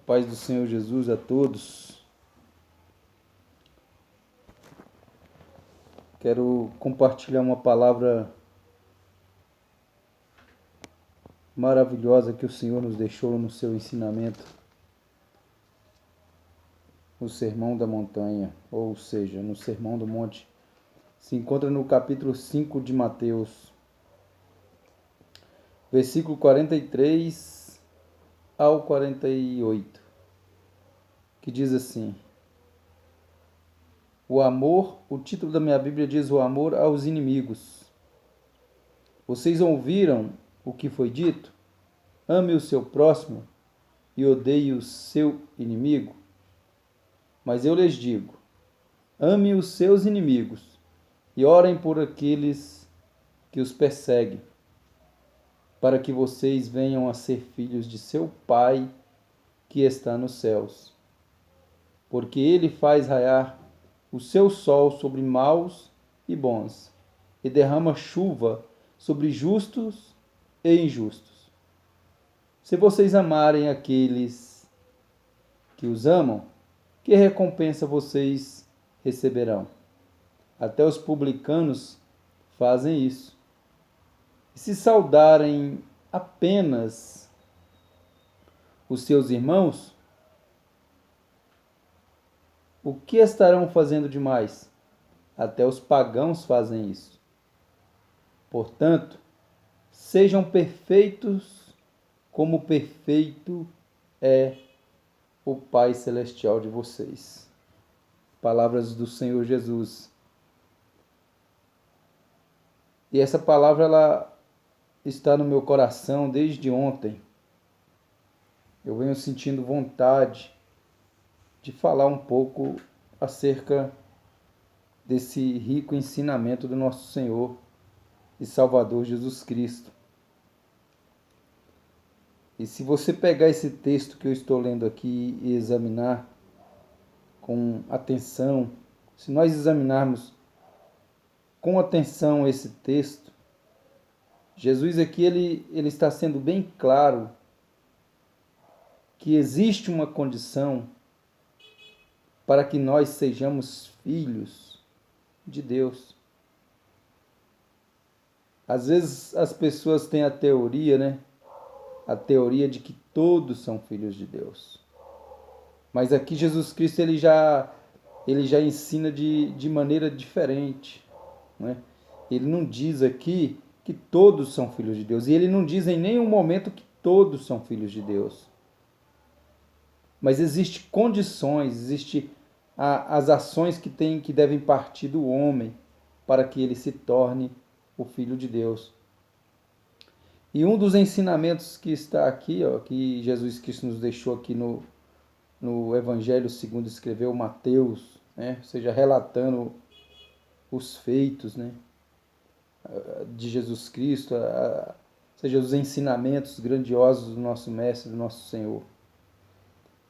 Paz do Senhor Jesus a todos. Quero compartilhar uma palavra maravilhosa que o Senhor nos deixou no seu ensinamento, no Sermão da Montanha, ou seja, no Sermão do Monte. Se encontra no capítulo 5 de Mateus, versículo 43 ao 48, que diz assim: o título da minha Bíblia diz: o amor aos inimigos. Vocês ouviram o que foi dito? Ame o seu próximo e odeie o seu inimigo. Mas eu lhes digo: ame os seus inimigos e orem por aqueles que os perseguem, para que vocês venham a ser filhos de seu Pai que está nos céus. Porque ele faz raiar o seu sol sobre maus e bons, e derrama chuva sobre justos e injustos. Se vocês amarem aqueles que os amam, que recompensa vocês receberão? Até os publicanos fazem isso. E se saudarem apenas os seus irmãos, o que estarão fazendo demais? Até os pagãos fazem isso. Portanto, sejam perfeitos como perfeito é o Pai Celestial de vocês. Palavras do Senhor Jesus. E essa palavra ela está no meu coração desde ontem. Eu venho sentindo vontade de falar um pouco acerca desse rico ensinamento do nosso Senhor e Salvador Jesus Cristo. E se você pegar esse texto que eu estou lendo aqui e examinar com atenção, se nós examinarmos com atenção esse texto, Jesus aqui ele está sendo bem claro que existe uma condição para que nós sejamos filhos de Deus. Às vezes as pessoas têm a teoria, né? A teoria de que todos são filhos de Deus. Mas aqui Jesus Cristo ele já ensina de maneira diferente, né? Ele não diz aqui que todos são filhos de Deus. E ele não diz em nenhum momento que todos são filhos de Deus. Mas existem condições, existem as ações que devem partir do homem para que ele se torne o Filho de Deus. E um dos ensinamentos que está aqui, que Jesus Cristo nos deixou aqui no Evangelho segundo escreveu Mateus, né? Ou seja, relatando os feitos, né, de Jesus Cristo, ou seja, os ensinamentos grandiosos do nosso Mestre, do nosso Senhor.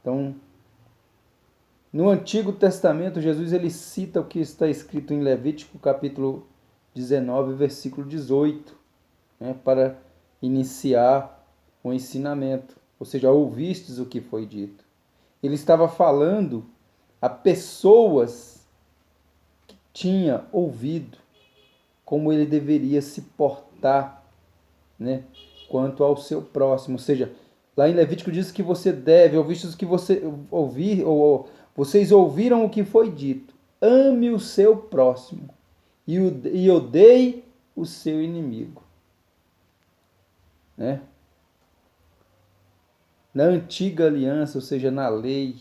Então, no Antigo Testamento, Jesus ele cita o que está escrito em Levítico, capítulo 19, versículo 18, né, para iniciar o ensinamento. Ou seja, ouvistes o que foi dito. Ele estava falando a pessoas que tinham ouvido como ele deveria se portar, né, quanto ao seu próximo. Ou seja, lá em Levítico diz que você deve, ouvistes o que você ouvir, ou vocês ouviram o que foi dito. Ame o seu próximo e odeie o seu inimigo. Né? Na antiga aliança, ou seja, na lei,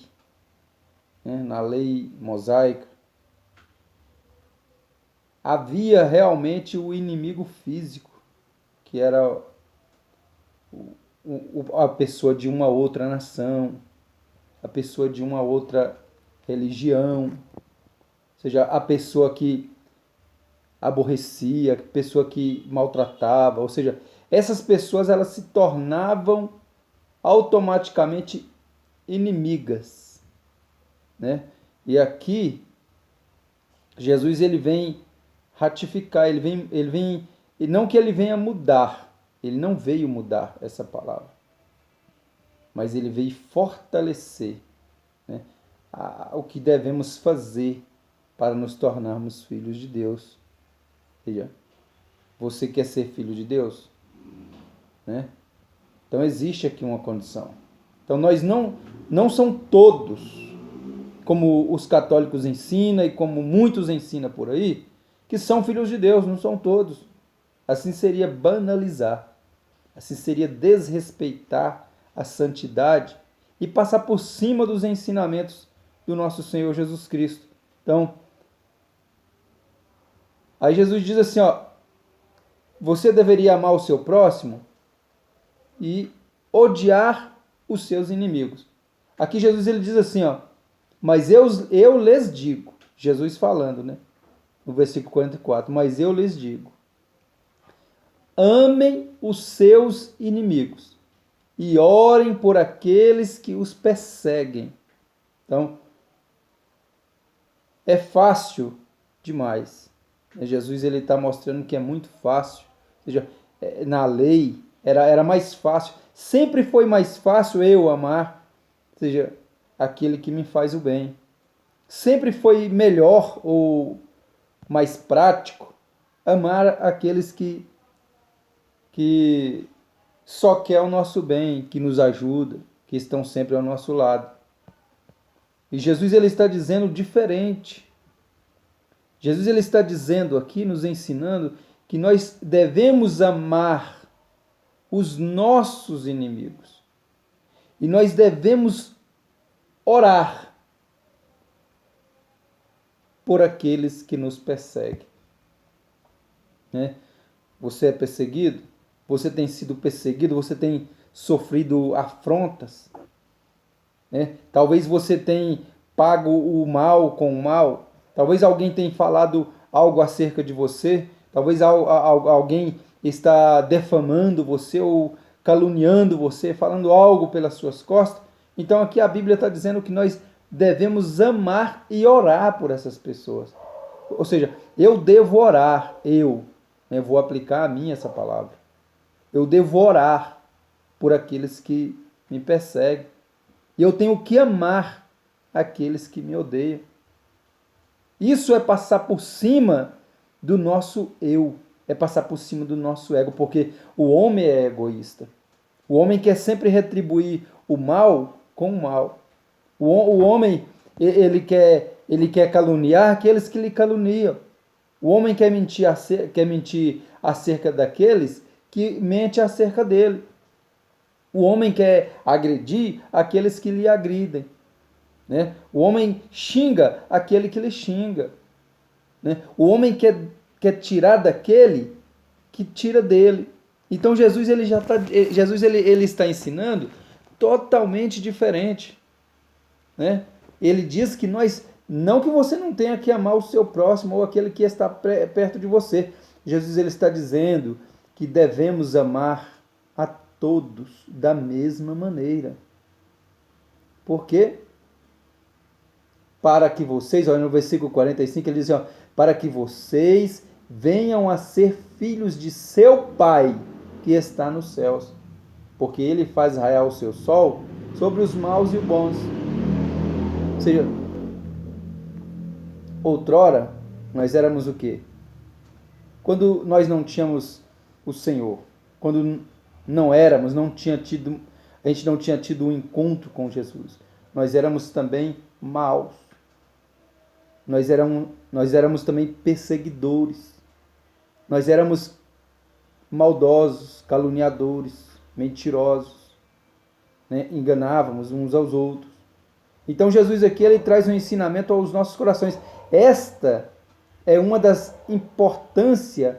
né, na lei mosaica, havia realmente o inimigo físico, que era a pessoa de uma outra nação, a pessoa de uma outra religião, ou seja, a pessoa que aborrecia, a pessoa que maltratava, ou seja, essas pessoas elas se tornavam automaticamente inimigas, né? E aqui Jesus ele vem ratificar, ele vem, e não que ele venha mudar, ele não veio mudar essa palavra. mas ele veio fortalecer, né, o que devemos fazer para nos tornarmos filhos de Deus. Ou seja, você quer ser filho de Deus? Né? Então existe aqui uma condição. Então nós não são todos, como os católicos ensinam e como muitos ensinam por aí, que são filhos de Deus, não são todos. Assim seria banalizar, assim seria desrespeitar a santidade e passar por cima dos ensinamentos do nosso Senhor Jesus Cristo. Então, aí Jesus diz assim, ó, você deveria amar o seu próximo e odiar os seus inimigos. Aqui Jesus ele diz assim, ó, mas eu lhes digo, Jesus falando, né? No versículo 44, mas eu lhes digo, amem os seus inimigos e orem por aqueles que os perseguem. Então, é fácil demais. Jesus ele está mostrando que é muito fácil. Ou seja, na lei era mais fácil. Sempre foi mais fácil eu amar, ou seja, aquele que me faz o bem. Sempre foi melhor ou mais prático amar aqueles que só quer o nosso bem, que nos ajuda, que estão sempre ao nosso lado. E Jesus ele está dizendo diferente. Jesus ele está dizendo aqui, nos ensinando, que nós devemos amar os nossos inimigos. E nós devemos orar por aqueles que nos perseguem. Né? Você é perseguido? Você tem sido perseguido? Você tem sofrido afrontas? Né? Talvez você tenha pago o mal com o mal. Talvez alguém tenha falado algo acerca de você. Talvez alguém está defamando você ou caluniando você, falando algo pelas suas costas. Então aqui a Bíblia está dizendo que nós devemos amar e orar por essas pessoas. Ou seja, eu devo orar, eu vou aplicar a mim essa palavra. Eu devo orar por aqueles que me perseguem. E eu tenho que amar aqueles que me odeiam. Isso é passar por cima do nosso eu, é passar por cima do nosso ego, porque o homem é egoísta. O homem quer sempre retribuir o mal com o mal. O homem, ele quer caluniar aqueles que lhe caluniam. O homem quer mentir acerca daqueles que mente acerca dele. O homem quer agredir aqueles que lhe agridem. Né? O homem xinga aquele que lhe xinga. Né? O homem quer tirar daquele que tira dele. Então Jesus ele está ensinando totalmente diferente. Né? Ele diz que não que você não tenha que amar o seu próximo ou aquele que está perto de você. Jesus ele está dizendo que devemos amar a todos da mesma maneira. Por quê? Para que vocês, olha no versículo 45, ele diz, ó, para que vocês venham a ser filhos de seu Pai que está nos céus, porque ele faz raiar o seu sol sobre os maus e os bons. Ou seja, outrora nós éramos o quê? Quando nós não tínhamos o Senhor, quando não éramos, a gente não tinha tido um encontro com Jesus, nós éramos também maus. Nós éramos também perseguidores. Nós éramos maldosos, caluniadores, mentirosos. Né? Enganávamos uns aos outros. Então Jesus aqui ele traz um ensinamento aos nossos corações. Esta é uma das importâncias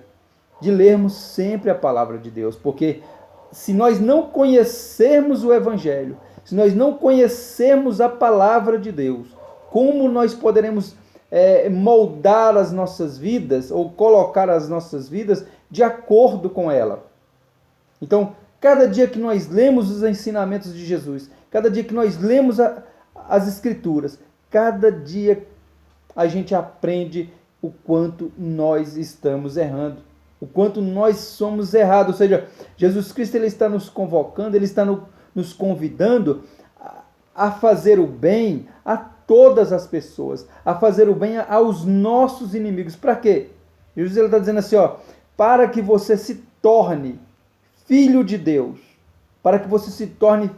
de lermos sempre a palavra de Deus. Porque se nós não conhecermos o Evangelho, se nós não conhecermos a palavra de Deus, como nós poderemos moldar as nossas vidas ou colocar as nossas vidas de acordo com ela? Então, cada dia que nós lemos os ensinamentos de Jesus, cada dia que nós lemos as Escrituras, cada dia a gente aprende o quanto nós estamos errando, o quanto nós somos errados. Ou seja, Jesus Cristo ele está nos convocando, ele está nos nos convidando a fazer o bem a todas as pessoas, a fazer o bem aos nossos inimigos. Para quê? Jesus está dizendo assim, ó, para que você se torne filho de Deus, para que você se torne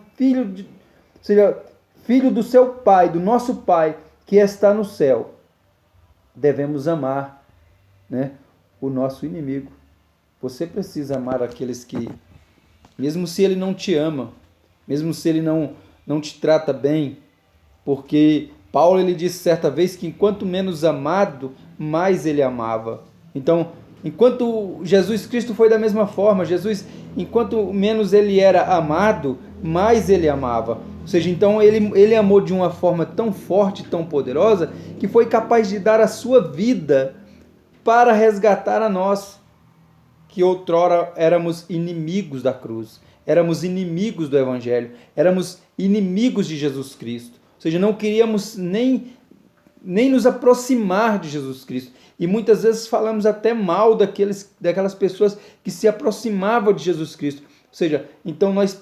seja, filho do seu Pai, do nosso Pai, que está no céu. Devemos amar, né, o nosso inimigo. Você precisa amar aqueles que, mesmo se ele não te ama, mesmo se ele não te trata bem, porque Paulo ele disse certa vez que enquanto menos amado, mais ele amava. Então, enquanto Jesus Cristo foi da mesma forma, Jesus, enquanto menos ele era amado, mais ele amava. Ou seja, então ele amou de uma forma tão forte, tão poderosa, que foi capaz de dar a sua vida para resgatar a nós, que outrora éramos inimigos da cruz, éramos inimigos do Evangelho, éramos inimigos de Jesus Cristo. Ou seja, não queríamos nem nos aproximar de Jesus Cristo. E muitas vezes falamos até mal daquelas pessoas que se aproximavam de Jesus Cristo. Ou seja, então nós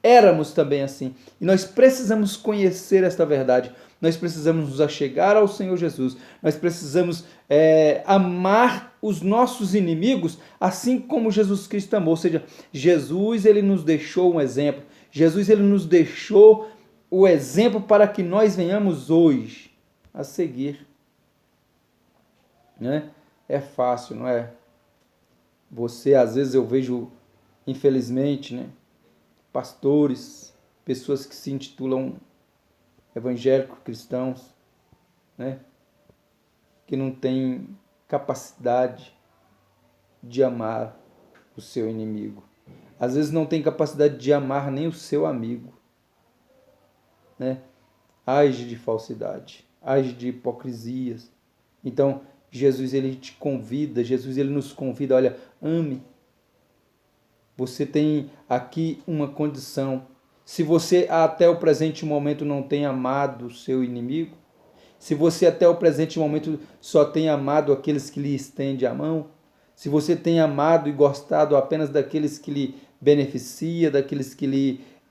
éramos também assim. E nós precisamos conhecer esta verdade. Nós precisamos nos achegar ao Senhor Jesus. Nós precisamos amar os nossos inimigos assim como Jesus Cristo amou. Ou seja, Jesus ele nos deixou um exemplo. Jesus ele nos deixou o exemplo para que nós venhamos hoje a seguir. Né? É fácil, não é? Você, às vezes eu vejo, infelizmente, né, pastores, pessoas que se intitulam evangélicos cristãos, né, que não têm capacidade de amar o seu inimigo. Às vezes não tem capacidade de amar nem o seu amigo. Né? Age de falsidade, age de hipocrisias. Então, Jesus ele te convida, Jesus ele nos convida, olha, ame. Você tem aqui uma condição. Se você até o presente momento não tem amado o seu inimigo, se você até o presente momento só tem amado aqueles que lhe estendem a mão, se você tem amado e gostado apenas daqueles que lhe beneficia, daqueles que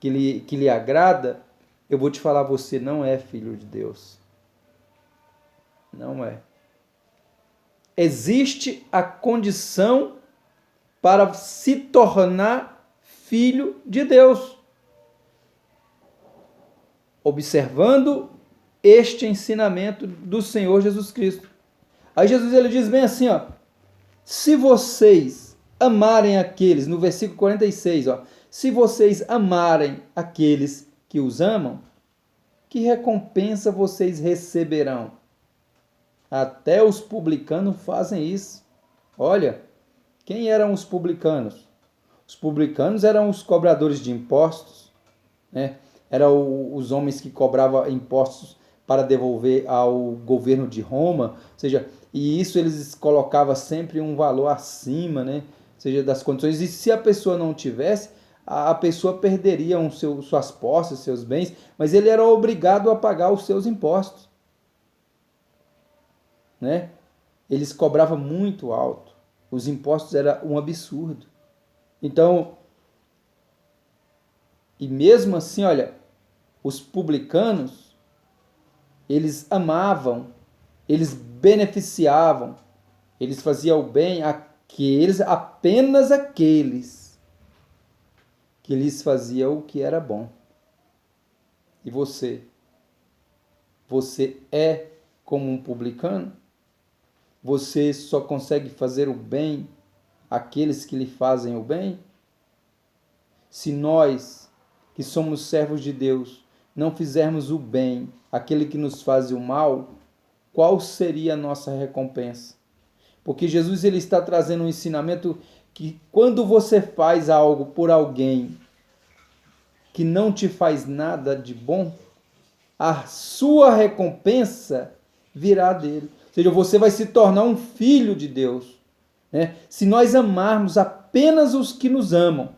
lhe agrada, eu vou te falar, você não é filho de Deus. Não é. Existe a condição para se tornar filho de Deus. Observando este ensinamento do Senhor Jesus Cristo. Aí Jesus ele diz bem assim, ó, se vocês amarem aqueles, no versículo 46, ó, se vocês amarem aqueles que os amam, que recompensa vocês receberão? Até os publicanos fazem isso. Olha, quem eram os publicanos? Os publicanos eram os cobradores de impostos, né? Eram os homens que cobravam impostos para devolver ao governo de Roma, ou seja, e isso eles colocavam sempre um valor acima, né? Ou seja, das condições. E se a pessoa não tivesse, a pessoa perderia suas posses, seus bens, mas ele era obrigado a pagar os seus impostos. Né? Eles cobravam muito alto. Os impostos eram um absurdo. Então, e mesmo assim, olha, os publicanos, eles amavam, eles beneficiavam, eles faziam o bem apenas aqueles que lhes faziam o que era bom. E você? Você é como um publicano? Você só consegue fazer o bem àqueles que lhe fazem o bem? Se nós, que somos servos de Deus, não fizermos o bem àquele que nos faz o mal, qual seria a nossa recompensa? Porque Jesus ele está trazendo um ensinamento que quando você faz algo por alguém que não te faz nada de bom, a sua recompensa virá dele. Ou seja, você vai se tornar um filho de Deus. Né? Se nós amarmos apenas os que nos amam,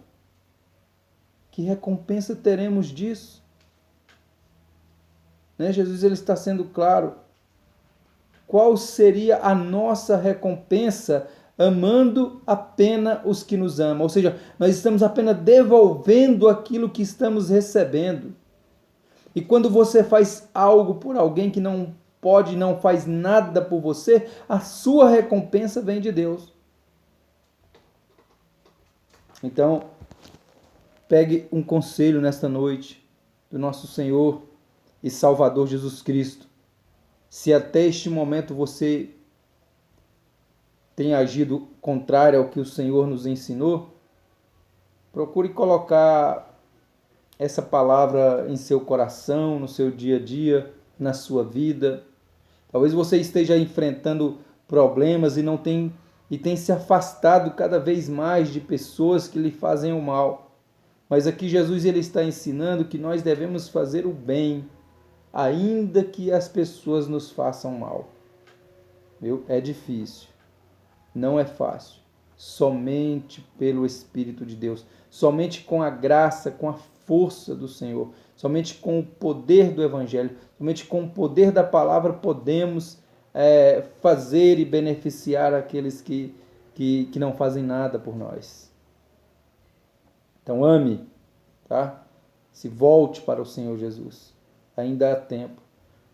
que recompensa teremos disso? Né? Jesus ele está sendo claro. Qual seria a nossa recompensa amando apenas os que nos amam. Ou seja, nós estamos apenas devolvendo aquilo que estamos recebendo. E quando você faz algo por alguém que não pode, não faz nada por você, a sua recompensa vem de Deus. Então, pegue um conselho nesta noite do nosso Senhor e Salvador Jesus Cristo. Se até este momento você tem agido contrário ao que o Senhor nos ensinou, procure colocar essa palavra em seu coração, no seu dia a dia, na sua vida. Talvez você esteja enfrentando problemas e tem se afastado cada vez mais de pessoas que lhe fazem o mal. Mas aqui Jesus ele está ensinando que nós devemos fazer o bem, ainda que as pessoas nos façam mal. Viu? É difícil, não é fácil. Somente pelo Espírito de Deus, somente com a graça, com a força do Senhor, somente com o poder do Evangelho, somente com o poder da palavra podemos fazer e beneficiar aqueles que não fazem nada por nós. Então ame, tá? Se volte para o Senhor Jesus. Ainda há tempo.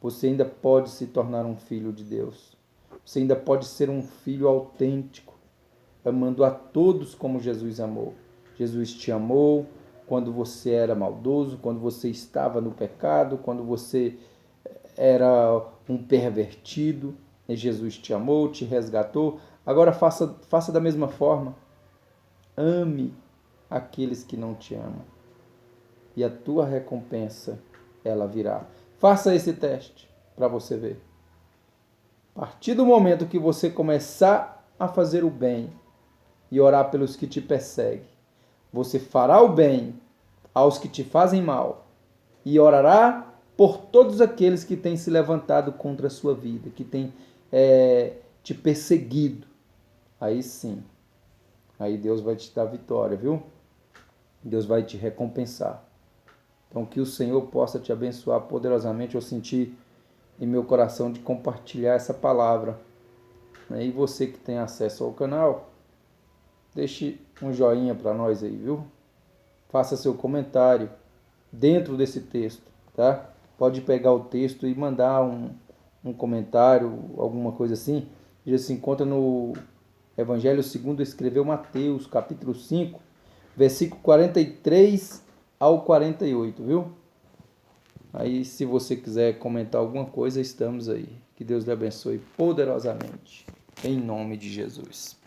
Você ainda pode se tornar um filho de Deus. Você ainda pode ser um filho autêntico, amando a todos como Jesus amou. Jesus te amou quando você era maldoso, quando você estava no pecado, quando você era um pervertido. E Jesus te amou, te resgatou. Agora faça da mesma forma. Ame aqueles que não te amam. E a tua recompensa, ela virá. Faça esse teste para você ver. A partir do momento que você começar a fazer o bem e orar pelos que te perseguem, você fará o bem aos que te fazem mal e orará por todos aqueles que têm se levantado contra a sua vida, que têm te perseguido. Aí sim, aí Deus vai te dar vitória, viu? Deus vai te recompensar. Então que o Senhor possa te abençoar poderosamente. Eu senti em meu coração de compartilhar essa palavra. E você que tem acesso ao canal, deixe um joinha para nós aí, viu? Faça seu comentário dentro desse texto, tá? Pode pegar o texto e mandar um comentário, alguma coisa assim. Já se encontra no Evangelho segundo escreveu Mateus, capítulo 5, versículo 43 ao 48, viu? Aí, se você quiser comentar alguma coisa, estamos aí. Que Deus lhe abençoe poderosamente. Em nome de Jesus.